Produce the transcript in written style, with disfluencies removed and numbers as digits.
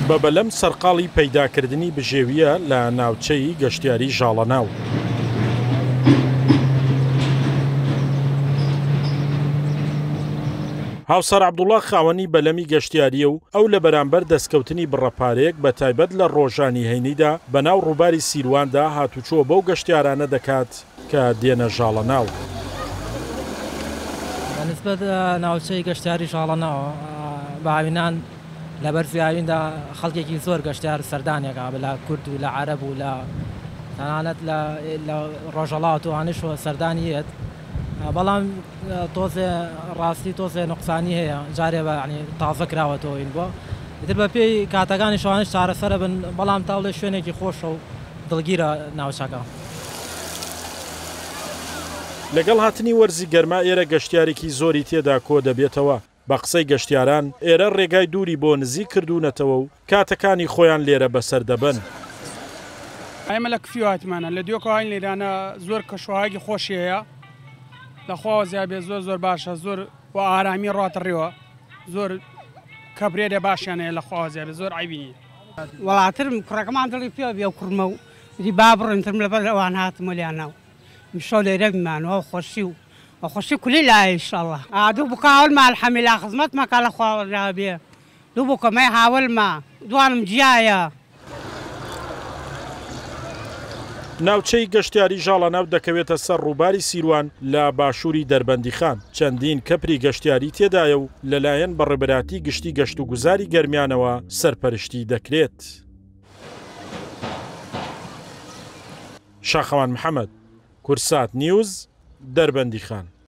بەبەلەم سەرقاڵی پەیداکردنی بژێویە لە ناوچەی گەشتیاری ژاڵەناو. هاوسەر عەبدوڵڵا خاوەنی بەلەمی گەشتیاریە و ئەو لە بەرامبەر دەستکەوتنی بڕەپارەیەک بە تایبەت لە ڕۆژانی هەینیدا بەناو ڕووباری سیرواندا هاتوچۆ بەو گەشتیارانە دەکات کە دێنە ژاڵەناو. بەنسبەت ناوچەی گەشتیاری ژاڵەناوە باوینان لەبەر زیاویندا خەڵکێکی زۆر گەشتیار سەردانێکا لە کورد و لە عەرەب و لە تەنانەت لە ڕۆژهەڵات و هانیشەوە سەردانیەت، بەڵام تۆزێ ڕاستی تۆزێ نوقسانی هەیە جارێ بە تازە کراوەتەوەین بۆ ئیتر بە پێی کاتەکانی شەوانش چارەسەرە بن، بەڵام تاڵێ شوێنێکی خۆشە و دڵگیرە ناوچەکە. لەگەڵ هاتنی وەرزی گەرما ئێرە گەشتیارێکی زۆری تێدا کۆ دەبێتەوە. بە قسەی گەشتیاران ئێرە ڕێگای دووری بۆ نزیک کردوونەتەوە و کاتەکانی خۆیان لێرە بەسەر دەبن. ئێمە لە کفیواتمانە لە دیۆکەوانی لێرانە زۆر کەشوهاگی خۆشی هەیە، لەخوا زیابێ زۆر باشە، زۆر بۆ ئارامی ڕاتڕێەوە، زۆر کەبرێدە باشیان هەیە لەخوا زیابێ زۆر عیبی. وڵاترم کوڕەکەمان دڵی پێ بێ کوڕمە و دی با بڕێنترم لەبەر ئەوان هاتمە لیاناو میشۆ لێرە بمانەوە خۆشی و وخۆشی کولی لای ئینشاڵڵا دوو بکە هەوڵما الحەمیلا خزمەتمەکە لەخوا بێ دوو بکەمەی هاوڵما دوانم جیایە. ناوچەی گەشتیاری ژاڵەناو دەکەوێتە سەر ڕووباری سیروان لە باشووری دەربەندیخان. چەندین کەپری گەشتیاری تێدایە و لەلایەن بەڕێبەراتی گشتی گەشت و گوزاری گەرمیانەوە سەرپەرشتی دەکرێت. شاخەوان محەممەد، کورسات نیوز، دەربەندیخان.